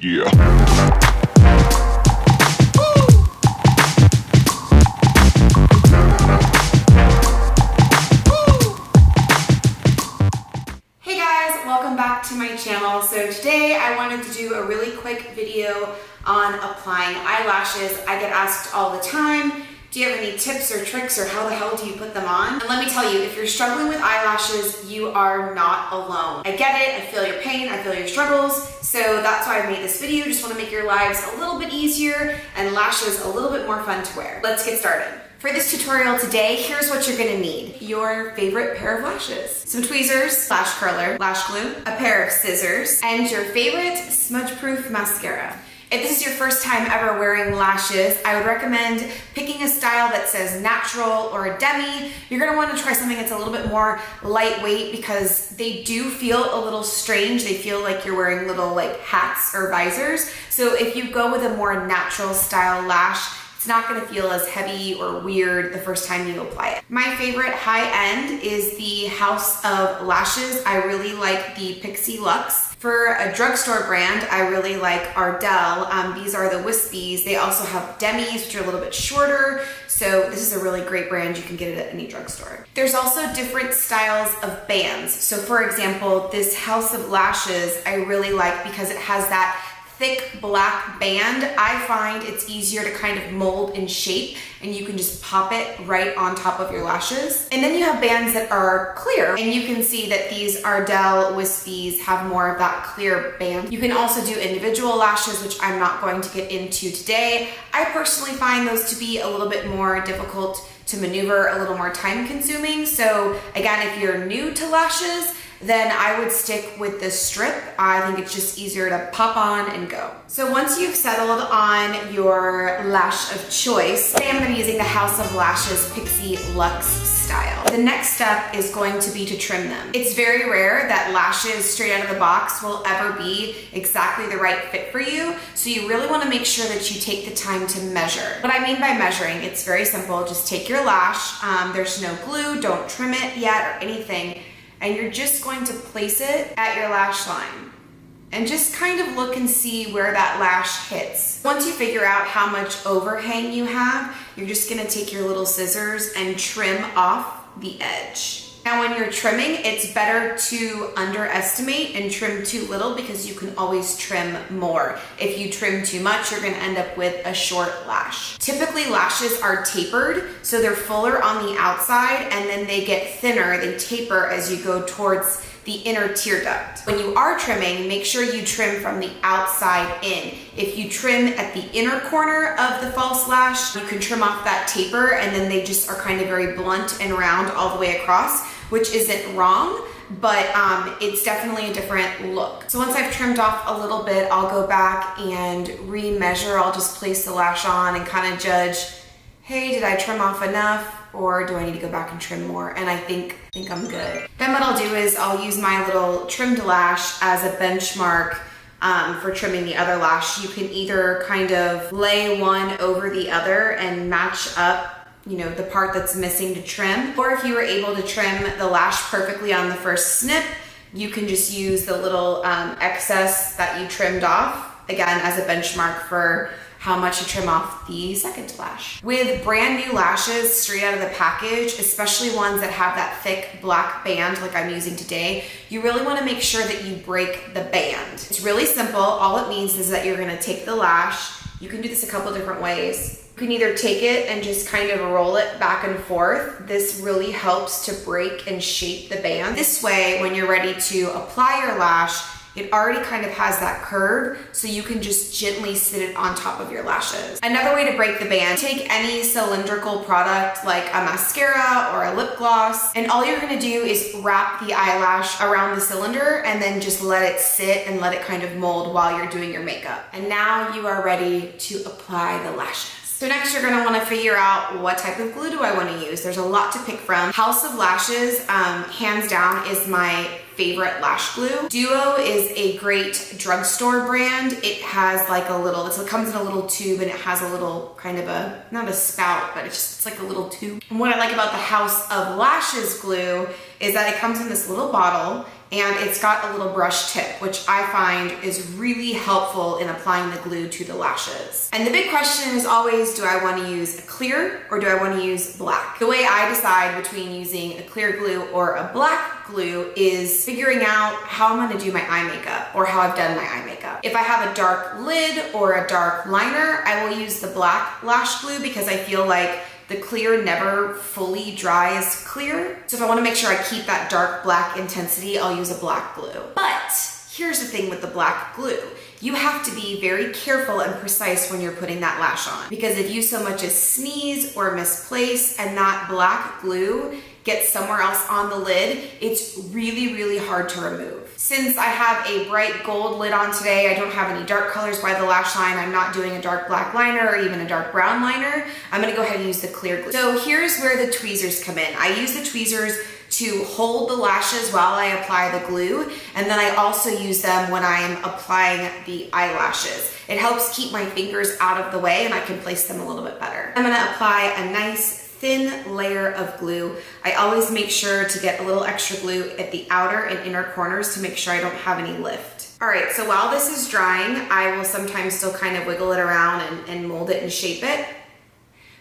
Yeah. Hey guys, welcome back to my channel. So today I wanted to do a really quick video on applying eyelashes. I get asked all the time, do you have any tips or tricks or how the hell do you put them on? And let me tell you, if you're struggling with eyelashes, you are not alone. I get it, I feel your pain, I feel your struggles. So that's why I made this video. Just want to make your lives a little bit easier and lashes a little bit more fun to wear. Let's get started. For this tutorial today, here's what you're gonna need. Your favorite pair of lashes, some tweezers, lash curler, lash glue, a pair of scissors, and your favorite smudge-proof mascara. If this is your first time ever wearing lashes, I would recommend picking a style that says natural or a demi. You're gonna wanna try something that's a little bit more lightweight because they do feel a little strange. They feel like you're wearing little like hats or visors. So if you go with a more natural style lash, it's not gonna feel as heavy or weird the first time you apply it. My favorite high end is the House of Lashes. I really like the Pixie Luxe. For a drugstore brand, I really like Ardell. These are the wispies. They also have demis, which are a little bit shorter. So this is a really great brand. You can get it at any drugstore. There's also different styles of bands. So for example, this House of Lashes, I really like because it has that thick black band. I find it's easier to kind of mold and shape, and you can just pop it right on top of your lashes. And then you have bands that are clear, and you can see that these Ardell wispies have more of that clear band. You can also do individual lashes, which I'm not going to get into today. I personally find those to be a little bit more difficult to maneuver, a little more time consuming. So again, if you're new to lashes, then I would stick with the strip. I think it's just easier to pop on and go. So once you've settled on your lash of choice, today I'm gonna be using the House of Lashes Pixie Luxe style. The next step is going to be to trim them. It's very rare that lashes straight out of the box will ever be exactly the right fit for you. So you really wanna make sure that you take the time to measure. What I mean by measuring, it's very simple. Just take your lash, there's no glue, don't trim it yet or anything. And you're just going to place it at your lash line and just kind of look and see where that lash hits. Once you figure out how much overhang you have, you're just gonna take your little scissors and trim off the edge. Now when you're trimming, it's better to underestimate and trim too little because you can always trim more. If you trim too much, you're gonna end up with a short lash. Typically lashes are tapered, so they're fuller on the outside and then they get thinner, they taper as you go towards the inner tear duct. When you are trimming, make sure you trim from the outside in. If you trim at the inner corner of the false lash, you can trim off that taper and then they just are kind of very blunt and round all the way across, which isn't wrong, but it's definitely a different look. So once I've trimmed off a little bit, I'll go back and re-measure. I'll just place the lash on and kind of judge, hey, did I trim off enough? Or do I need to go back and trim more? And I think I'm good. Then what I'll do is I'll use my little trimmed lash as a benchmark for trimming the other lash. You can either kind of lay one over the other and match up, you know, the part that's missing to trim. Or if you were able to trim the lash perfectly on the first snip, you can just use the little excess that you trimmed off, again, as a benchmark for how much to trim off the second lash. With brand new lashes straight out of the package, especially ones that have that thick black band like I'm using today, you really wanna make sure that you break the band. It's really simple. All it means is that you're gonna take the lash. You can do this a couple different ways. You can either take it and just kind of roll it back and forth. This really helps to break and shape the band. This way, when you're ready to apply your lash, it already kind of has that curve, so you can just gently sit it on top of your lashes. Another way to break the band, take any cylindrical product like a mascara or a lip gloss, and all you're gonna do is wrap the eyelash around the cylinder and then just let it sit and let it kind of mold while you're doing your makeup. And now you are ready to apply the lashes. So next you're gonna wanna figure out what type of glue do I wanna use. There's a lot to pick from. House of Lashes, hands down, is my favorite lash glue. Duo is a great drugstore brand. It has like a little, it comes in a little tube and it has a little kind of a, not a spout, but it's like a little tube. And what I like about the House of Lashes glue is that it comes in this little bottle and it's got a little brush tip, which I find is really helpful in applying the glue to the lashes. And the big question is always, do I want to use a clear or do I want to use black? The way I decide between using a clear glue or a black glue is figuring out how I'm going to do my eye makeup or how I've done my eye makeup. If I have a dark lid or a dark liner, I will use the black lash glue because I feel like the clear never fully dries clear. So if I want to make sure I keep that dark black intensity, I'll use a black glue. But here's the thing with the black glue. You have to be very careful and precise when you're putting that lash on, because if you so much as sneeze or misplace and that black glue gets somewhere else on the lid, it's really, really hard to remove. Since I have a bright gold lid on today, I don't have any dark colors by the lash line, I'm not doing a dark black liner or even a dark brown liner, I'm gonna go ahead and use the clear glue. So here's where the tweezers come in. I use the tweezers to hold the lashes while I apply the glue, and then I also use them when I'm applying the eyelashes. It helps keep my fingers out of the way and I can place them a little bit better. I'm gonna apply a nice thin layer of glue. I always make sure to get a little extra glue at the outer and inner corners to make sure I don't have any lift. All right, so while this is drying, I will sometimes still kind of wiggle it around and mold it and shape it.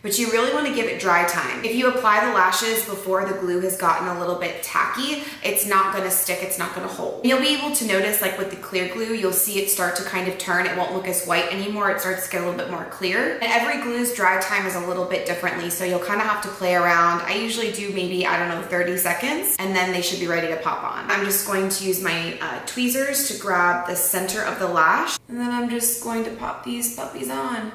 But you really want to give it dry time. If you apply the lashes before the glue has gotten a little bit tacky, it's not going to stick, it's not going to hold. You'll be able to notice, like with the clear glue, you'll see it start to kind of turn. It won't look as white anymore. It starts to get a little bit more clear. And every glue's dry time is a little bit differently, so you'll kind of have to play around. I usually do maybe, 30 seconds, and then they should be ready to pop on. I'm just going to use my tweezers to grab the center of the lash, and then I'm just going to pop these puppies on.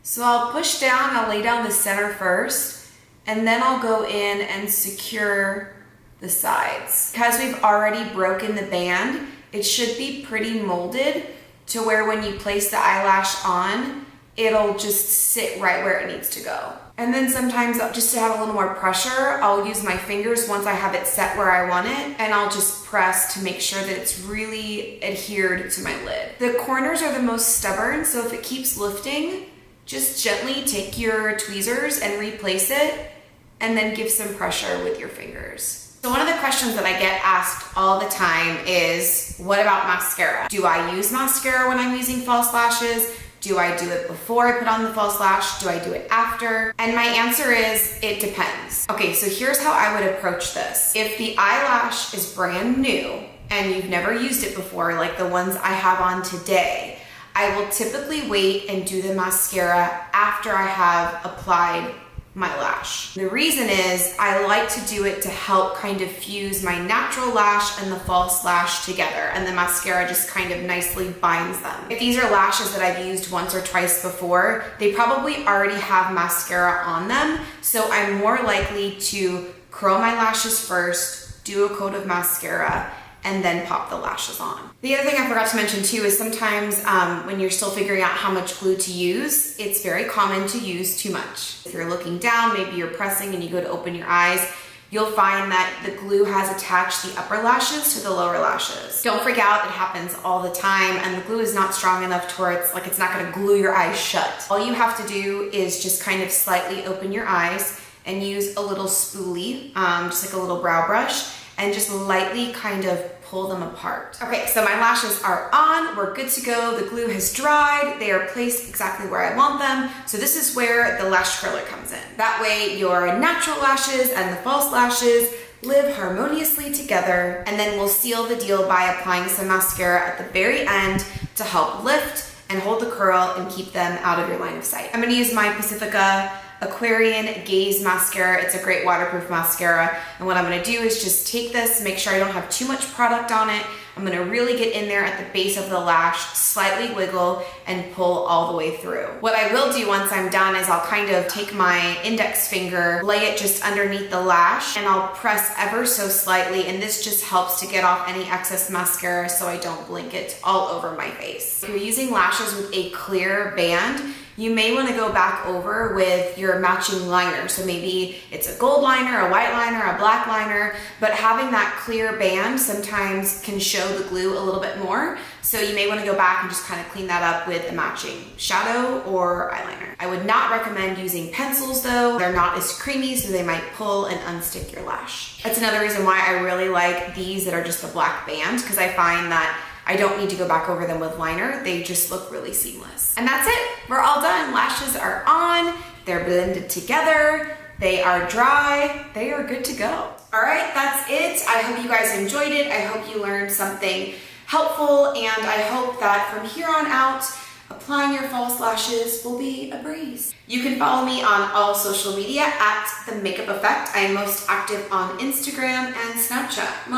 So I'll push down, I'll lay down the center first, and then I'll go in and secure the sides. Because we've already broken the band, it should be pretty molded to where when you place the eyelash on, it'll just sit right where it needs to go. And then sometimes, just to have a little more pressure, I'll use my fingers once I have it set where I want it, and I'll just press to make sure that it's really adhered to my lid. The corners are the most stubborn, so if it keeps lifting, just gently take your tweezers and replace it, and then give some pressure with your fingers. So one of the questions that I get asked all the time is, what about mascara? Do I use mascara when I'm using false lashes? Do I do it before I put on the false lash? Do I do it after? And my answer is, it depends. Okay, so here's how I would approach this. If the eyelash is brand new and you've never used it before, like the ones I have on today, I will typically wait and do the mascara after I have applied my lash. The reason is I like to do it to help kind of fuse my natural lash and the false lash together, and the mascara just kind of nicely binds them. If these are lashes that I've used once or twice before, they probably already have mascara on them, so I'm more likely to curl my lashes first, do a coat of mascara, and then pop the lashes on. The other thing I forgot to mention too is sometimes when you're still figuring out how much glue to use, it's very common to use too much. If you're looking down, maybe you're pressing and you go to open your eyes, you'll find that the glue has attached the upper lashes to the lower lashes. Don't freak out, it happens all the time, and the glue is not strong enough to where it's not gonna glue your eyes shut. All you have to do is just kind of slightly open your eyes and use a little spoolie, just like a little brow brush, and just lightly kind of pull them apart. Okay, so my lashes are on, we're good to go. The glue has dried, they are placed exactly where I want them. So this is where the lash curler comes in. That way your natural lashes and the false lashes live harmoniously together, and then we'll seal the deal by applying some mascara at the very end to help lift and hold the curl and keep them out of your line of sight. I'm gonna use my Pacifica Aquarian Gaze Mascara. It's a great waterproof mascara. And what I'm gonna do is just take this, make sure I don't have too much product on it. I'm gonna really get in there at the base of the lash, slightly wiggle, and pull all the way through. What I will do once I'm done is I'll kind of take my index finger, lay it just underneath the lash, and I'll press ever so slightly, and this just helps to get off any excess mascara so I don't blink it all over my face. If you're using lashes with a clear band, you may want to go back over with your matching liner. So maybe it's a gold liner, a white liner, a black liner, but having that clear band sometimes can show the glue a little bit more. So you may want to go back and just kind of clean that up with a matching shadow or eyeliner. I would not recommend using pencils though. They're not as creamy, so they might pull and unstick your lash. That's another reason why I really like these that are just a black band, because I find that I don't need to go back over them with liner. They just look really seamless. And that's it. We're all done. Lashes are on. They're blended together. They are dry. They are good to go. All right, that's it. I hope you guys enjoyed it. I hope you learned something helpful, and I hope that from here on out, applying your false lashes will be a breeze. You can follow me on all social media at The Makeup Effect. I am most active on Instagram and Snapchat. I'm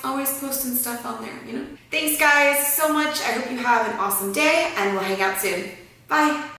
always posting stuff on there, you know? Thanks guys so much. I hope you have an awesome day, and we'll hang out soon. Bye.